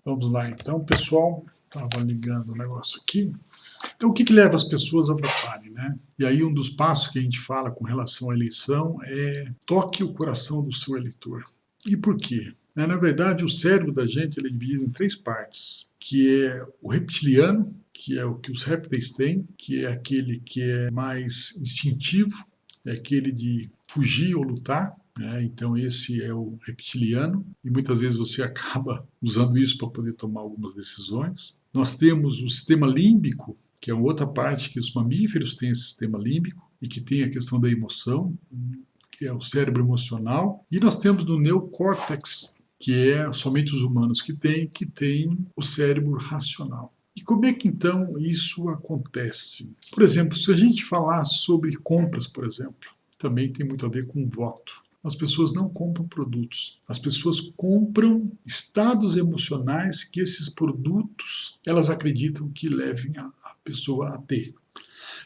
Vamos lá então, pessoal. Estava ligando o negócio aqui. Então, o que leva as pessoas a votarem, né? E aí um dos passos que a gente fala com relação à eleição é toque o coração do seu eleitor. E por quê? Na verdade, o cérebro da gente ele é dividido em três partes, que é o reptiliano, que é o que os répteis têm, que é aquele que é mais instintivo, é aquele de fugir ou lutar, né? Então esse é o reptiliano e muitas vezes você acaba usando isso para poder tomar algumas decisões. Nós temos o sistema límbico, que é outra parte que os mamíferos têm esse sistema límbico e que tem a questão da emoção, que é o cérebro emocional. E nós temos no neocórtex, que é somente os humanos que tem o cérebro racional. E como é que então isso acontece? Por exemplo, se a gente falar sobre compras, por exemplo, também tem muito a ver com voto. As pessoas não compram produtos, as pessoas compram estados emocionais que esses produtos elas acreditam que levem a pessoa a ter.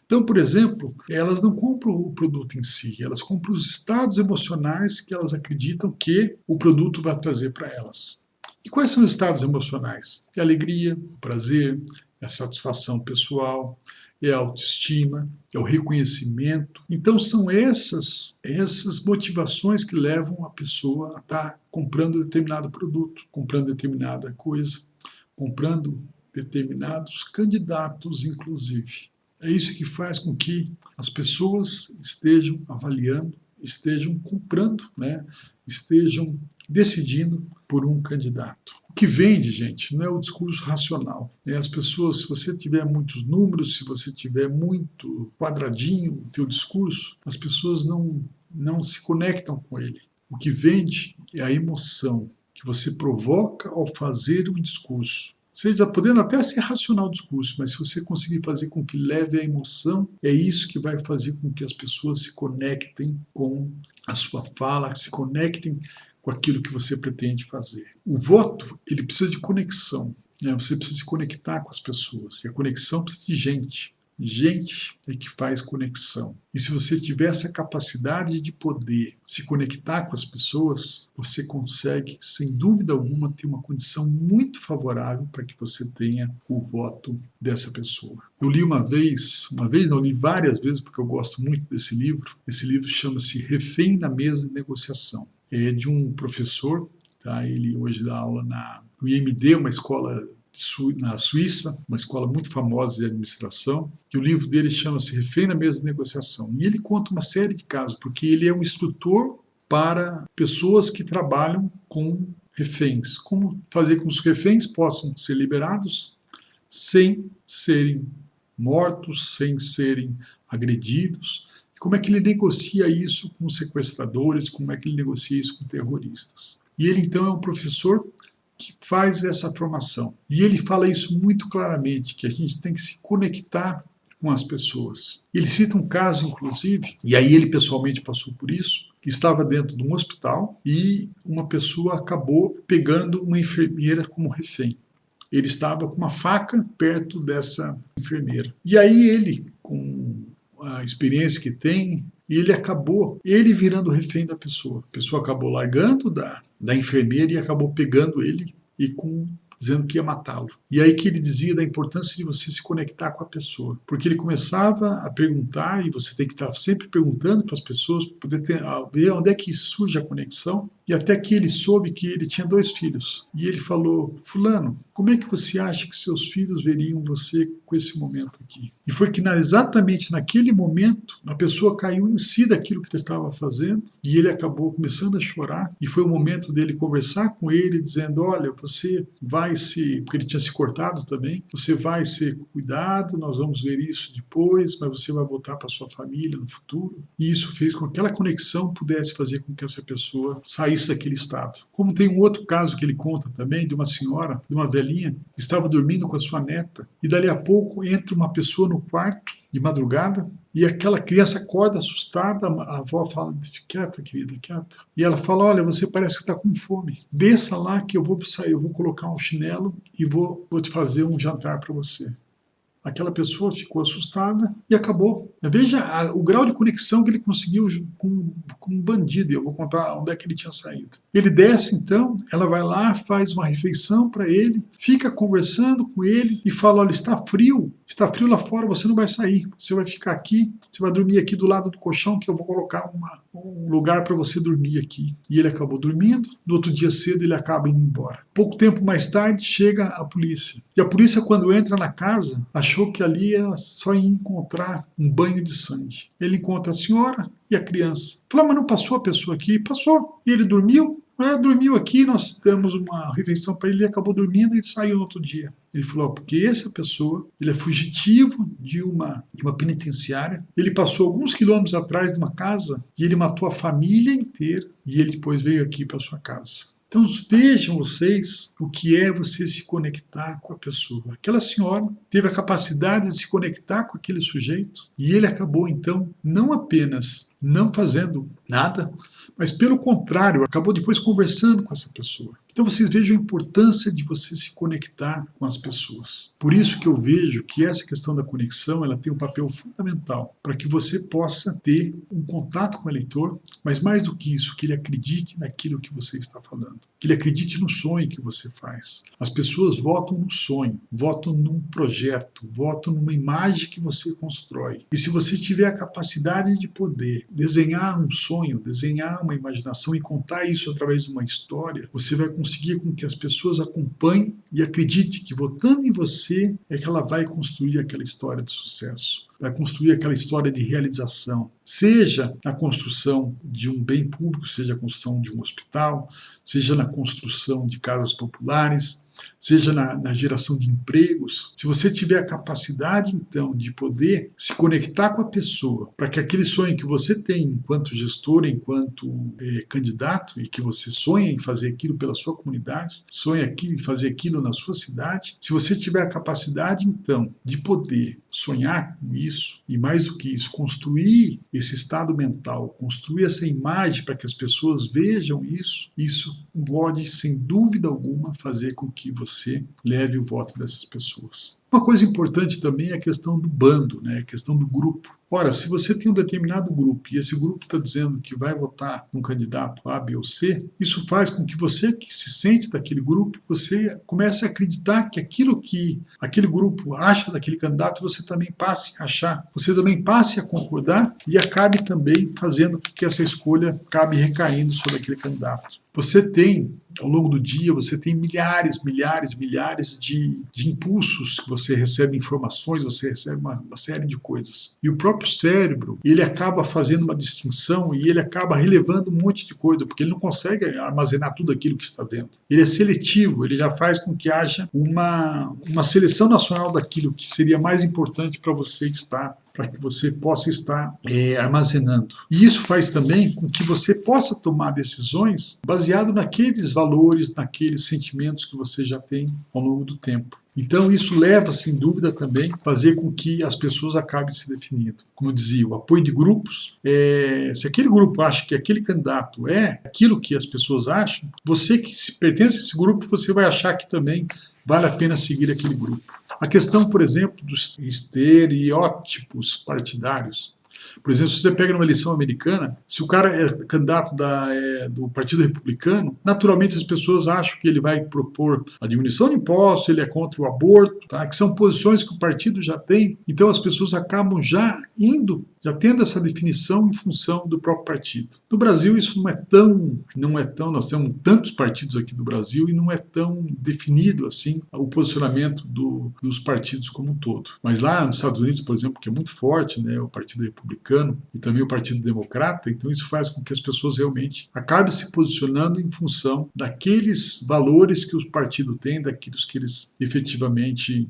Então, por exemplo, elas não compram o produto em si, elas compram os estados emocionais que elas acreditam que o produto vai trazer para elas. E quais são os estados emocionais? É a alegria, o prazer, a satisfação pessoal, é a autoestima, é o reconhecimento. Então são essas motivações que levam a pessoa a estar comprando determinado produto, comprando determinada coisa, comprando determinados candidatos, inclusive. É isso que faz com que as pessoas estejam avaliando, estejam comprando, né? Estejam decidindo por um candidato. O que vende, gente, não é o discurso racional. As pessoas, se você tiver muitos números, se você tiver muito quadradinho o teu discurso, as pessoas não se conectam com ele. O que vende é a emoção que você provoca ao fazer o discurso. Seja podendo até ser racional o discurso, mas se você conseguir fazer com que leve a emoção, é isso que vai fazer com que as pessoas se conectem com a sua fala, se conectem com aquilo que você pretende fazer. O voto, ele precisa de conexão, né? Você precisa se conectar com as pessoas, e a conexão precisa de gente. Gente é que faz conexão. E se você tiver essa capacidade de poder se conectar com as pessoas, você consegue, sem dúvida alguma, ter uma condição muito favorável para que você tenha o voto dessa pessoa. Eu li uma vez não, li várias vezes, porque eu gosto muito desse livro. Esse livro chama-se Refém na Mesa de Negociação. É de um professor, tá? Ele hoje dá aula no IMD, uma escola na Suíça, uma escola muito famosa de administração, e o livro dele chama-se Refém na Mesa de Negociação. E ele conta uma série de casos, porque ele é um instrutor para pessoas que trabalham com reféns. Como fazer com que os reféns possam ser liberados sem serem mortos, sem serem agredidos. Como é que ele negocia isso com sequestradores, como é que ele negocia isso com terroristas. E ele então é um professor que faz essa formação. E ele fala isso muito claramente, que a gente tem que se conectar com as pessoas. Ele cita um caso, inclusive, e aí ele pessoalmente passou por isso, que estava dentro de um hospital e uma pessoa acabou pegando uma enfermeira como refém. Ele estava com uma faca perto dessa enfermeira. E aí ele, com a experiência que tem, ele virando refém da pessoa. A pessoa acabou largando da enfermeira e acabou pegando ele e dizendo que ia matá-lo. E aí que ele dizia da importância de você se conectar com a pessoa. Porque ele começava a perguntar, e você tem que estar sempre perguntando para as pessoas, para poder ver onde é que surge a conexão. E até que ele soube que ele tinha 2 filhos. E ele falou: fulano, como é que você acha que seus filhos veriam você com esse momento aqui? E foi que exatamente naquele momento, a pessoa caiu em si daquilo que ele estava fazendo, e ele acabou começando a chorar, e foi o momento dele conversar com ele, dizendo: olha, você vai porque ele tinha se cortado também, você vai ser cuidado, nós vamos ver isso depois, mas você vai voltar para sua família no futuro. E isso fez com que aquela conexão pudesse fazer com que essa pessoa saísse daquele estado. Como tem um outro caso que ele conta também, de uma senhora, de uma velhinha, que estava dormindo com a sua neta, e dali a pouco entra uma pessoa no quarto, de madrugada, e aquela criança acorda assustada, a avó fala: quieta, querida, quieta. E ela fala: olha, você parece que está com fome. Desça lá que eu vou sair, eu vou colocar um chinelo e vou te fazer um jantar para você. aquela pessoa ficou assustada e acabou. Veja o grau de conexão que ele conseguiu com um bandido, e eu vou contar onde é que ele tinha saído. Ele desce então, ela vai lá, faz uma refeição para ele, fica conversando com ele e fala, olha, está frio lá fora, você não vai sair, você vai ficar aqui, você vai dormir aqui do lado do colchão que eu vou colocar um lugar para você dormir aqui. E ele acabou dormindo, no outro dia cedo ele acaba indo embora. Pouco tempo mais tarde chega a polícia. E a polícia, quando entra na casa, achou que ali só ia encontrar um banho de sangue. Ele encontra a senhora e a criança. Falou, mas não passou a pessoa aqui? Passou. E ele dormiu? Dormiu aqui, nós demos uma refeição para ele, ele acabou dormindo e saiu no outro dia. Ele falou, porque essa pessoa, ele é fugitivo de uma penitenciária, ele passou alguns quilômetros atrás de uma casa e ele matou a família inteira e ele depois veio aqui para sua casa. Então vejam vocês o que é você se conectar com a pessoa. Aquela senhora teve a capacidade de se conectar com aquele sujeito e ele acabou então não apenas não fazendo nada, mas pelo contrário, acabou depois conversando com essa pessoa. Então vocês vejam a importância de você se conectar com as pessoas. Por isso que eu vejo que essa questão da conexão, ela tem um papel fundamental para que você possa ter um contato com o eleitor, mas mais do que isso, que ele acredite naquilo que você está falando, que ele acredite no sonho que você faz. As pessoas votam no sonho, votam num projeto, votam numa imagem que você constrói. E se você tiver a capacidade de poder desenhar um sonho, desenhar uma imaginação e contar isso através de uma história, você vai conseguir com que as pessoas acompanhem e acreditem que votando em você é que ela vai construir aquela história de sucesso, vai construir aquela história de realização, seja na construção de um bem público, seja a construção de um hospital, seja na construção de casas populares, seja na geração de empregos. Se você tiver a capacidade, então, de poder se conectar com a pessoa, para que aquele sonho que você tem enquanto gestor, enquanto candidato, e que você sonha em fazer aquilo pela sua comunidade, sonha em fazer aquilo na sua cidade, se você tiver a capacidade, então, de poder sonhar com isso, e mais do que isso, construir esse estado mental, construir essa imagem para que as pessoas vejam isso pode, sem dúvida alguma, fazer com que você leve o voto dessas pessoas. Uma coisa importante também é a questão do bando, né? A questão do grupo. Ora, se você tem um determinado grupo e esse grupo está dizendo que vai votar num candidato A, B ou C, isso faz com que você que se sente daquele grupo, você comece a acreditar que aquilo que aquele grupo acha daquele candidato, você também passe a achar, você também passe a concordar e acabe também fazendo com que essa escolha acabe recaindo sobre aquele candidato. Você tem, ao longo do dia, você tem milhares de impulsos que você recebe informações, você recebe uma série de coisas. E o próprio cérebro, ele acaba fazendo uma distinção e ele acaba relevando um monte de coisa, porque ele não consegue armazenar tudo aquilo que está vendo. Ele é seletivo, ele já faz com que haja uma seleção nacional daquilo que seria mais importante para você estar, para que você possa estar armazenando. E isso faz também com que você possa tomar decisões baseado naqueles valores, naqueles sentimentos que você já tem ao longo do tempo. Então isso leva, sem dúvida, também a fazer com que as pessoas acabem se definindo. Como eu dizia, o apoio de grupos, se aquele grupo acha que aquele candidato é aquilo que as pessoas acham, você que se pertence a esse grupo, você vai achar que também vale a pena seguir aquele grupo. A questão, por exemplo, dos estereótipos partidários. Por exemplo, se você pega numa eleição americana, se o cara é candidato do Partido Republicano, naturalmente as pessoas acham que ele vai propor a diminuição de impostos, ele é contra o aborto, tá? Que são posições que o partido já tem, então as pessoas acabam já tendo essa definição em função do próprio partido. No Brasil isso não é tão, nós temos tantos partidos aqui do Brasil e não é tão definido assim o posicionamento dos partidos como um todo. Mas lá nos Estados Unidos, por exemplo, que é muito forte, né, o Partido Republicano e também o Partido Democrata, então isso faz com que as pessoas realmente acabem se posicionando em função daqueles valores que o partido tem, daqueles que eles efetivamente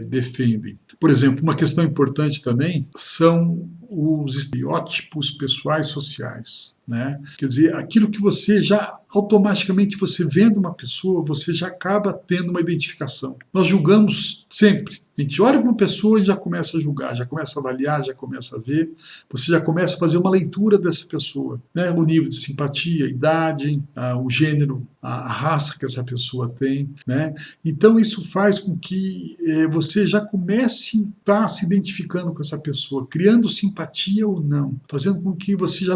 defendem. Por exemplo, uma questão importante também são os estereótipos pessoais sociais. né? Quer dizer, aquilo que você já automaticamente, você vendo uma pessoa, você já acaba tendo uma identificação. Nós julgamos sempre. A gente olha para uma pessoa e já começa a julgar, já começa a avaliar, já começa a ver, você já começa a fazer uma leitura dessa pessoa, né? O nível de simpatia, a idade, o gênero, a raça que essa pessoa tem, né? Então isso faz com que você já comece a estar se identificando com essa pessoa, criando simpatia ou não, fazendo com que você já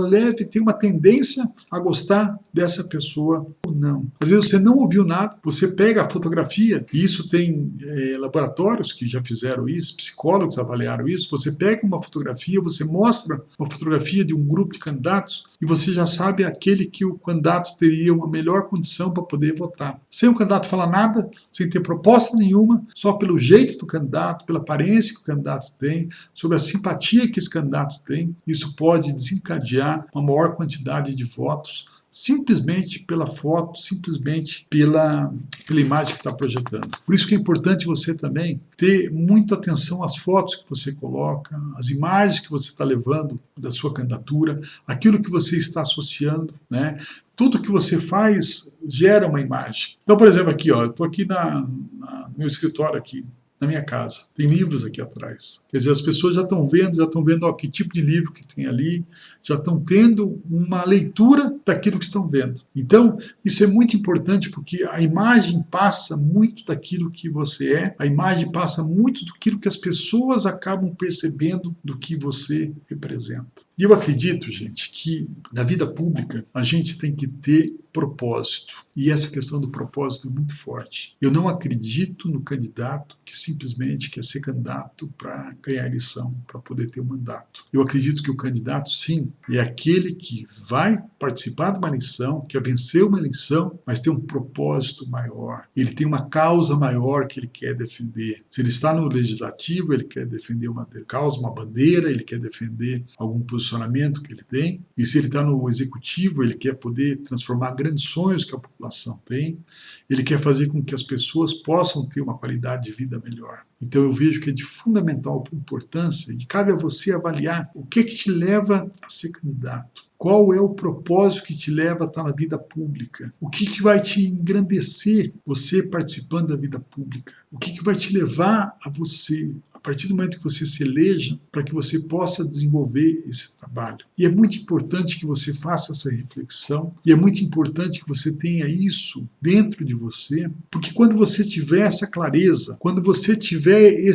tenha uma tendência a gostar dessa pessoa ou não. Às vezes você não ouviu nada, você pega a fotografia, e isso tem laboratórios que já fizeram isso, psicólogos avaliaram isso, você pega uma fotografia, você mostra uma fotografia de um grupo de candidatos e você já sabe aquele que o candidato teria uma melhor condição para poder votar. Sem o candidato falar nada, sem ter proposta nenhuma, só pelo jeito do candidato, pela aparência que o candidato tem, sobre a simpatia que esse candidato tem, isso pode desencadear uma maior quantidade de votos simplesmente pela foto, simplesmente pela imagem que está projetando. Por isso que é importante você também ter muita atenção às fotos que você coloca, às imagens que você está levando da sua candidatura, aquilo que você está associando, né? Tudo que você faz gera uma imagem. Então, por exemplo, aqui, ó, eu estou aqui no meu escritório aqui, na minha casa. Tem livros aqui atrás. Quer dizer, as pessoas já estão vendo ó, que tipo de livro que tem ali, já estão tendo uma leitura daquilo que estão vendo. Então, isso é muito importante porque a imagem passa muito daquilo que você é, a imagem passa muito daquilo que as pessoas acabam percebendo do que você representa. E eu acredito, gente, que na vida pública a gente tem que ter propósito. E essa questão do propósito é muito forte. Eu não acredito no candidato que simplesmente quer ser candidato para ganhar a eleição, para poder ter o mandato. Eu acredito que o candidato, sim, é aquele que vai participar de uma eleição, quer vencer uma eleição, mas tem um propósito maior. Ele tem uma causa maior que ele quer defender. Se ele está no legislativo, ele quer defender uma causa, uma bandeira, ele quer defender algum posicionamento que ele tem. E se ele está no executivo, ele quer poder transformar grandes sonhos que a população tem. Ele quer fazer com que as pessoas possam ter uma qualidade de vida melhor. Então eu vejo que é de fundamental importância e cabe a você avaliar o que te leva a ser candidato. Qual é o propósito que te leva a estar na vida pública? O que vai te engrandecer você participando da vida pública? O que vai te levar a você, a partir do momento que você se eleja, para que você possa desenvolver esse trabalho? E é muito importante que você faça essa reflexão, e é muito importante que você tenha isso dentro de você, porque quando você tiver essa clareza, quando você tiver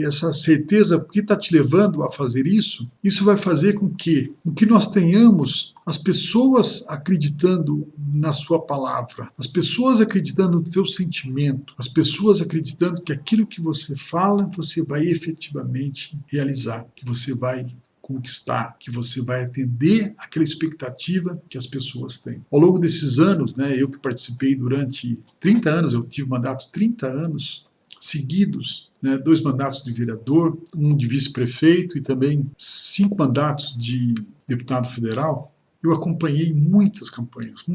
essa certeza do que está te levando a fazer isso, isso vai fazer com que nós tenhamos as pessoas acreditando na sua palavra, as pessoas acreditando no seu sentimento, as pessoas acreditando que aquilo que você fala, você vai efetivamente realizar, que você vai conquistar, que você vai atender aquela expectativa que as pessoas têm. Ao longo desses anos, né, eu que participei durante 30 anos, eu tive mandato 30 anos seguidos, né, 2 mandatos de vereador, 1 de vice-prefeito e também 5 mandatos de deputado federal, eu acompanhei muitas campanhas,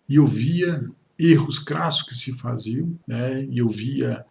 e eu via erros crassos que se faziam, né? E eu via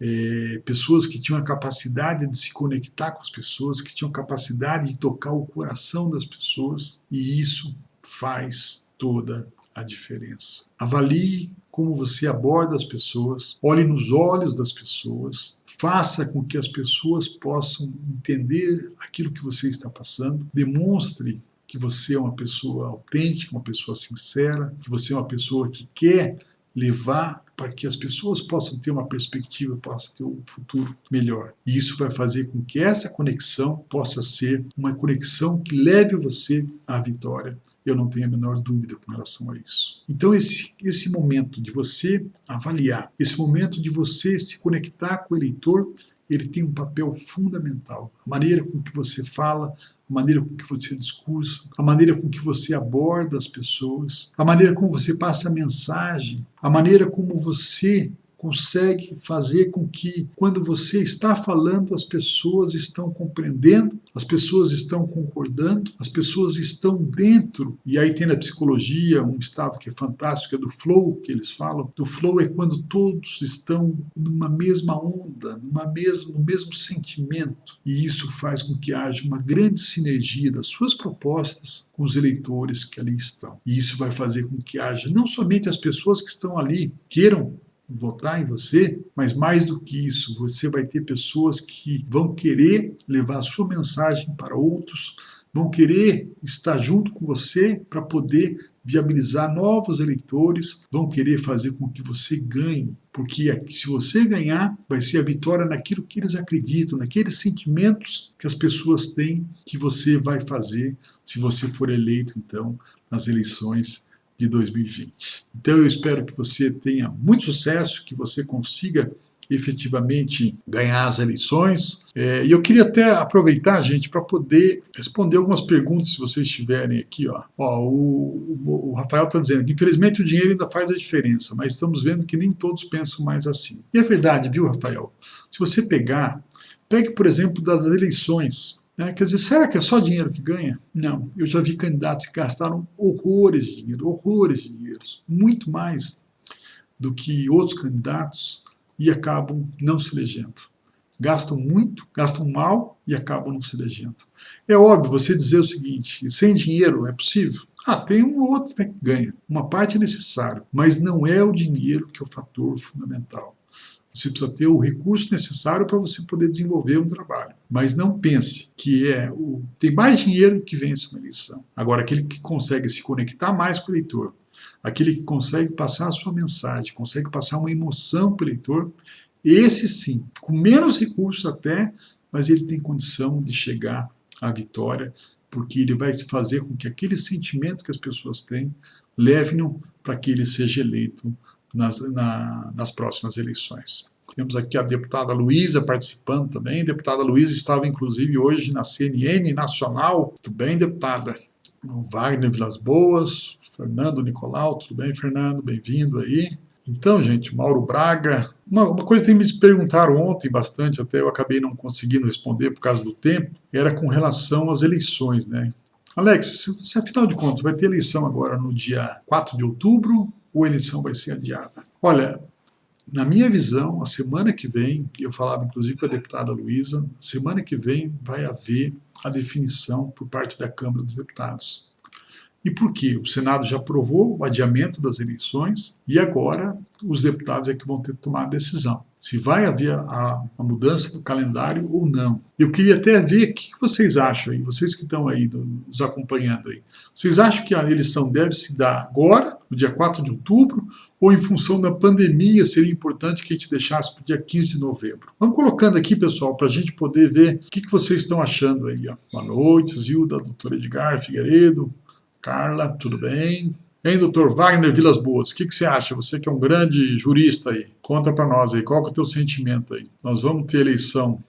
pessoas que tinham a capacidade de se conectar com as pessoas, que tinham capacidade de tocar o coração das pessoas, e isso faz toda a diferença. Avalie como você aborda as pessoas, olhe nos olhos das pessoas, faça com que as pessoas possam entender aquilo que você está passando, demonstre que você é uma pessoa autêntica, uma pessoa sincera, que você é uma pessoa que quer levar para que as pessoas possam ter uma perspectiva, possam ter um futuro melhor. E isso vai fazer com que essa conexão possa ser uma conexão que leve você à vitória. Eu não tenho a menor dúvida com relação a isso. Então esse momento de você avaliar, esse momento de você se conectar com o eleitor, ele tem um papel fundamental. A maneira com que você fala, a maneira com que você discursa, a maneira com que você aborda as pessoas, a maneira como você passa a mensagem, a maneira como você consegue fazer com que, quando você está falando, as pessoas estão compreendendo, as pessoas estão concordando, as pessoas estão dentro. E aí tem na psicologia um estado que é fantástico, é do flow, que eles falam. Do flow é quando todos estão numa mesma onda, no mesmo sentimento. E isso faz com que haja uma grande sinergia das suas propostas com os eleitores que ali estão. E isso vai fazer com que haja não somente as pessoas que estão ali queiram votar em você, mas mais do que isso, você vai ter pessoas que vão querer levar a sua mensagem para outros, vão querer estar junto com você para poder viabilizar novos eleitores, vão querer fazer com que você ganhe, porque se você ganhar, vai ser a vitória naquilo que eles acreditam, naqueles sentimentos que as pessoas têm, que você vai fazer se você for eleito, então, nas eleições de 2020. Então eu espero que você tenha muito sucesso, que você consiga efetivamente ganhar as eleições. E eu queria até aproveitar, gente, para poder responder algumas perguntas, se vocês estiverem aqui. O Rafael está dizendo que, infelizmente, o dinheiro ainda faz a diferença, mas estamos vendo que nem todos pensam mais assim. E é verdade, viu, Rafael? Se você pegue, por exemplo, das eleições. Quer dizer, será que é só dinheiro que ganha? Não, eu já vi candidatos que gastaram horrores de dinheiro, muito mais do que outros candidatos e acabam não se elegendo. Gastam muito, gastam mal e acabam não se elegendo. É óbvio você dizer o seguinte, sem dinheiro é possível? Tem um ou outro que ganha, uma parte é necessário, mas não é o dinheiro que é o fator fundamental. Você precisa ter o recurso necessário para você poder desenvolver um trabalho. Mas não pense que tem mais dinheiro que vence uma eleição. Agora, aquele que consegue se conectar mais com o eleitor, aquele que consegue passar a sua mensagem, consegue passar uma emoção para o eleitor, esse sim, com menos recursos até, mas ele tem condição de chegar à vitória, porque ele vai fazer com que aquele sentimento que as pessoas têm leve-no para que ele seja eleito nas próximas eleições. Temos aqui a deputada Luísa participando também. A deputada Luísa estava, inclusive, hoje na CNN Nacional. Tudo bem, deputada? O Wagner Vilas Boas, Fernando Nicolau. Tudo bem, Fernando? Bem-vindo aí. Então, gente, Mauro Braga. Uma coisa que me perguntaram ontem bastante, até eu acabei não conseguindo responder por causa do tempo, era com relação às eleições, né? Alex, se afinal de contas vai ter eleição agora no dia 4 de outubro ou a eleição vai ser adiada? Olha, na minha visão, a semana que vem, eu falava inclusive com a deputada Luísa, semana que vem vai haver a definição por parte da Câmara dos Deputados. E por quê? O Senado já aprovou o adiamento das eleições e agora os deputados é que vão ter que tomar a decisão. Se vai haver a mudança do calendário ou não. Eu queria até ver o que vocês acham aí, vocês que estão aí nos acompanhando aí. Vocês acham que a eleição deve se dar agora, no dia 4 de outubro, ou em função da pandemia seria importante que a gente deixasse para o dia 15 de novembro? Vamos colocando aqui, pessoal, para a gente poder ver o que vocês estão achando aí. Boa noite, Zilda, doutor Edgar Figueiredo, Carla, tudo bem? Hein, doutor Wagner Vilas Boas, o que você acha? Você que é um grande jurista aí, conta para nós aí, qual que é o teu sentimento aí? Nós vamos ter eleição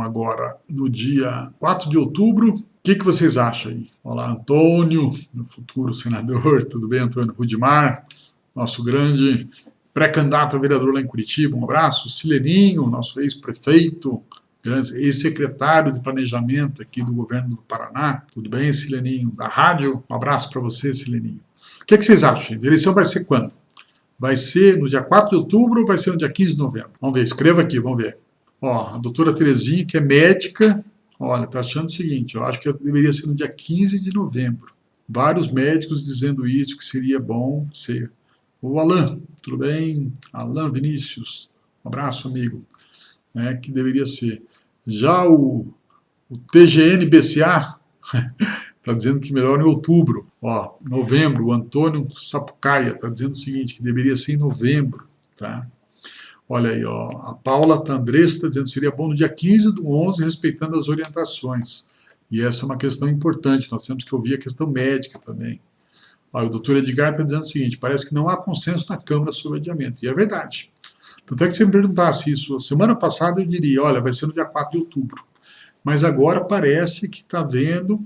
agora no dia 4 de outubro. O que vocês acham aí? Olá, Antônio, meu futuro senador, tudo bem, Antônio Rudimar, nosso grande pré-candidato a vereador lá em Curitiba, um abraço. Sileninho, nosso ex-prefeito, ex-secretário de planejamento aqui do governo do Paraná. Tudo bem, Sileninho? Da rádio, um abraço para você, Sileninho. O que vocês acham? A eleição vai ser quando? Vai ser no dia 4 de outubro ou vai ser no dia 15 de novembro? Vamos ver, escreva aqui, vamos ver. A doutora Terezinha, que é médica, olha, está achando o seguinte, eu acho que deveria ser no dia 15 de novembro. Vários médicos dizendo isso, que seria bom ser. O Alan, tudo bem? Alan Vinícius, um abraço, amigo. Que deveria ser. Já o TGN-BCA está dizendo que melhor em outubro. Novembro, o Antônio Sapucaia está dizendo o seguinte, que deveria ser em novembro. Tá? Olha aí, a Paula Tandres está dizendo que seria bom no dia 15 do 11, respeitando as orientações. E essa é uma questão importante, nós temos que ouvir a questão médica também. O doutor Edgar está dizendo o seguinte, parece que não há consenso na Câmara sobre adiamento. E é verdade. Tanto é que se me perguntasse isso semana passada, eu diria, olha, vai ser no dia 4 de outubro. Mas agora parece que está havendo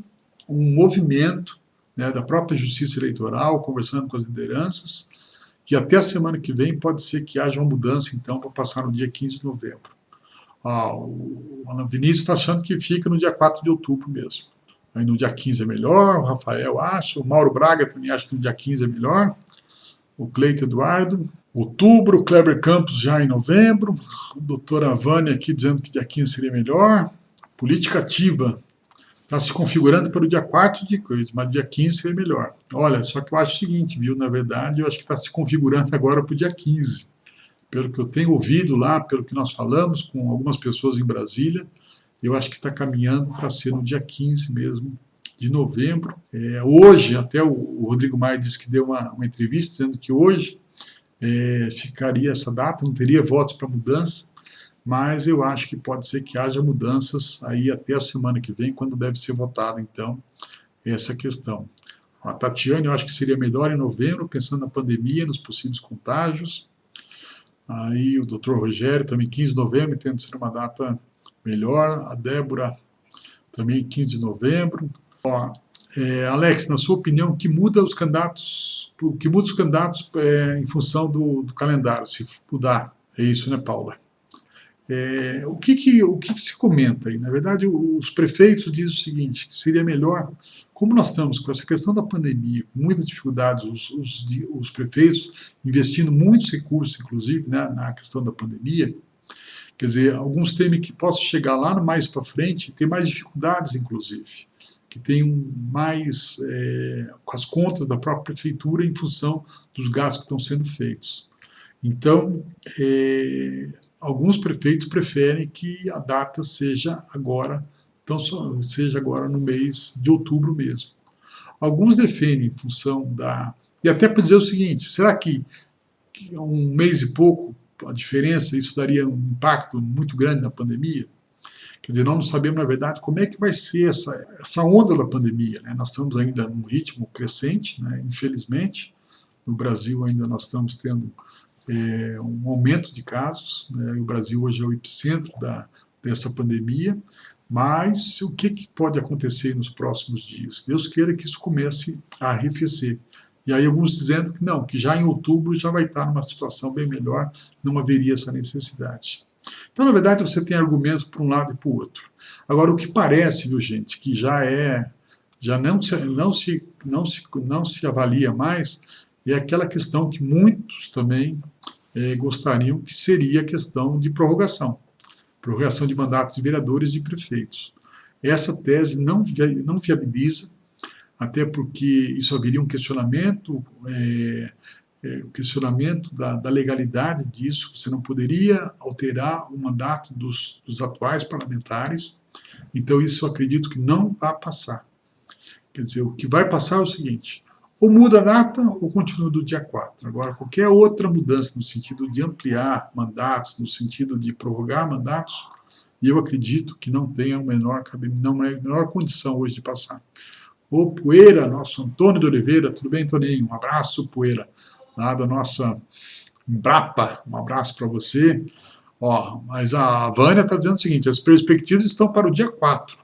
um movimento, né, da própria Justiça Eleitoral, conversando com as lideranças, que até a semana que vem pode ser que haja uma mudança, então, para passar no dia 15 de novembro. O Alan Vinícius está achando que fica no dia 4 de outubro mesmo. Aí no dia 15 é melhor, o Rafael acha, o Mauro Braga também acha que no dia 15 é melhor, o Cleito Eduardo, outubro, o Kleber Campos já em novembro, a doutora Vânia aqui dizendo que dia 15 seria melhor, política ativa, está se configurando para o dia 4 de coisa, mas dia 15 seria melhor. Olha, só que eu acho o seguinte, viu, na verdade, eu acho que está se configurando agora para o dia 15, pelo que eu tenho ouvido lá, pelo que nós falamos com algumas pessoas em Brasília, eu acho que está caminhando para ser no dia 15 mesmo de novembro. Hoje, até o Rodrigo Maia disse que deu uma entrevista dizendo que hoje ficaria essa data, não teria votos para mudança, mas eu acho que pode ser que haja mudanças aí até a semana que vem, quando deve ser votada, então, essa questão. A Tatiane, eu acho que seria melhor em novembro, pensando na pandemia, nos possíveis contágios. Aí o doutor Rogério, também 15 de novembro, tendo ser uma data melhor. A Débora, também 15 de novembro. Alex, na sua opinião, o que muda os candidatos em função do calendário, se mudar? É isso, né, Paula? O que se comenta aí? Na verdade, os prefeitos dizem o seguinte, que seria melhor, como nós estamos com essa questão da pandemia, com muitas dificuldades, os prefeitos investindo muitos recursos, inclusive, né, na questão da pandemia, quer dizer, alguns temem que possa chegar lá mais para frente e ter mais dificuldades, inclusive, que tenham mais com as contas da própria prefeitura em função dos gastos que estão sendo feitos. Então, alguns prefeitos preferem que a data seja agora, então seja agora no mês de outubro mesmo. Alguns defendem em função da... E até para dizer o seguinte, será que um mês e pouco, a diferença, isso daria um impacto muito grande na pandemia? Quer dizer, nós não sabemos, na verdade, como é que vai ser essa onda da pandemia, né? Nós estamos ainda num ritmo crescente, né? Infelizmente, no Brasil ainda nós estamos tendo um aumento de casos, né? O Brasil hoje é o epicentro dessa pandemia, mas o que pode acontecer nos próximos dias? Deus queira que isso comece a arrefecer. E aí alguns dizendo que não, que já em outubro já vai estar numa situação bem melhor, não haveria essa necessidade. Então, na verdade, você tem argumentos para um lado e para o outro. Agora, o que parece, viu, gente, que já não se avalia mais, é aquela questão que muitos também gostariam, que seria a questão de prorrogação de mandatos de vereadores e de prefeitos. Essa tese não viabiliza, até porque isso haveria um questionamento, da legalidade disso. Você não poderia alterar o mandato dos atuais parlamentares, então isso eu acredito que não vai passar. Quer dizer, o que vai passar é o seguinte, ou muda a data ou continua do dia 4. Agora, qualquer outra mudança no sentido de ampliar mandatos, no sentido de prorrogar mandatos, eu acredito que não tenha a menor condição hoje de passar. O Poeira, nosso Antônio de Oliveira, tudo bem, Toninho? Um abraço, Poeira, lá da nossa Embrapa, um abraço para você. Mas a Vânia está dizendo o seguinte, as perspectivas estão para o dia 4.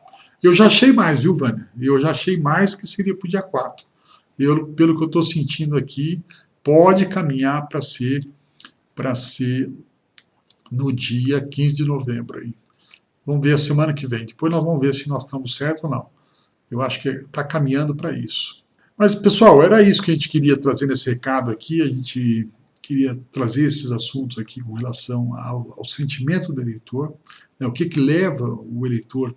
Eu já achei mais, viu, Vânia? Eu já achei mais que seria para o dia 4. Pelo que eu estou sentindo aqui, pode caminhar para ser no dia 15 de novembro. Aí. Vamos ver a semana que vem. Depois nós vamos ver se nós estamos certos ou não. Eu acho que está caminhando para isso. Mas, pessoal, era isso que a gente queria trazer nesse recado aqui. A gente queria trazer esses assuntos aqui com relação ao sentimento do eleitor, né, o que leva o eleitor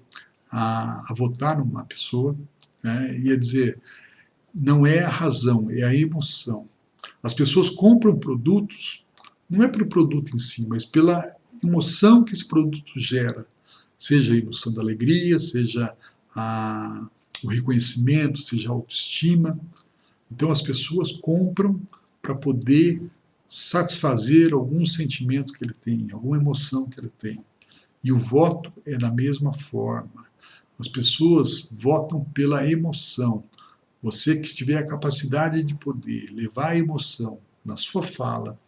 a votar numa pessoa, né, e a dizer, não é a razão, é a emoção. As pessoas compram produtos, não é pelo produto em si, mas pela emoção que esse produto gera, seja a emoção da alegria, seja o reconhecimento, seja a autoestima. Então as pessoas compram para poder satisfazer algum sentimento que ele tem, alguma emoção que ele tem. E o voto é da mesma forma. As pessoas votam pela emoção. Você que tiver a capacidade de poder levar a emoção na sua fala,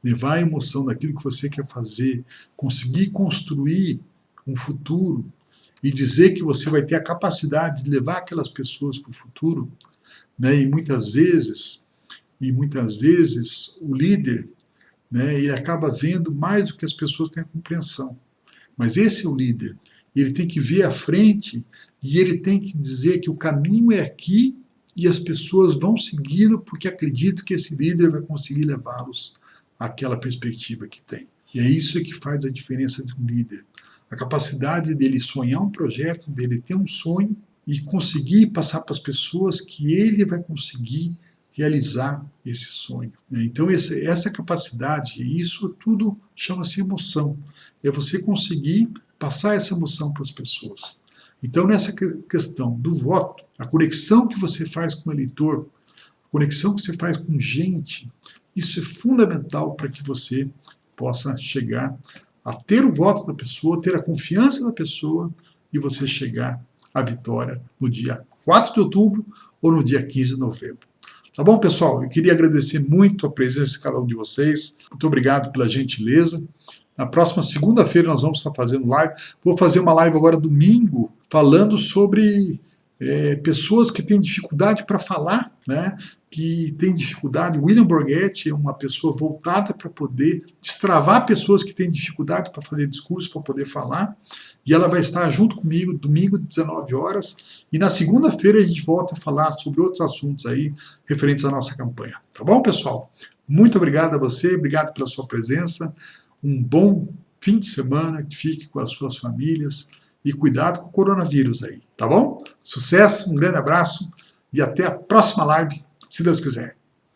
levar a emoção daquilo que você quer fazer, conseguir construir um futuro e dizer que você vai ter a capacidade de levar aquelas pessoas para o futuro, né? E muitas vezes e muitas vezes o líder, né, ele acaba vendo mais do que as pessoas têm a compreensão. Mas esse é o líder. Ele tem que ver à frente e ele tem que dizer que o caminho é aqui e as pessoas vão seguindo porque acreditam que esse líder vai conseguir levá-los àquela perspectiva que tem. E é isso que faz a diferença de um líder. A capacidade dele sonhar um projeto, dele ter um sonho e conseguir passar para as pessoas que ele vai conseguir realizar esse sonho. Então essa capacidade, isso tudo chama-se emoção. É você conseguir passar essa emoção para as pessoas. Então nessa questão do voto, a conexão que você faz com o eleitor, a conexão que você faz com gente, isso é fundamental para que você possa chegar a ter o voto da pessoa, ter a confiança da pessoa e você chegar à vitória no dia 4 de outubro ou no dia 15 de novembro. Tá bom, pessoal? Eu queria agradecer muito a presença de cada um de vocês. Muito obrigado pela gentileza. Na próxima segunda-feira nós vamos estar fazendo live. Vou fazer uma live agora domingo, falando sobre pessoas que têm dificuldade para falar, né? Que têm dificuldade. O William Borghetti é uma pessoa voltada para poder destravar pessoas que têm dificuldade para fazer discurso, para poder falar. E ela vai estar junto comigo domingo, 19 horas. E na segunda-feira a gente volta a falar sobre outros assuntos aí referentes à nossa campanha. Tá bom, pessoal? Muito obrigado a você, obrigado pela sua presença. Um bom fim de semana, que fique com as suas famílias e cuidado com o coronavírus aí, tá bom? Sucesso, um grande abraço e até a próxima live, se Deus quiser.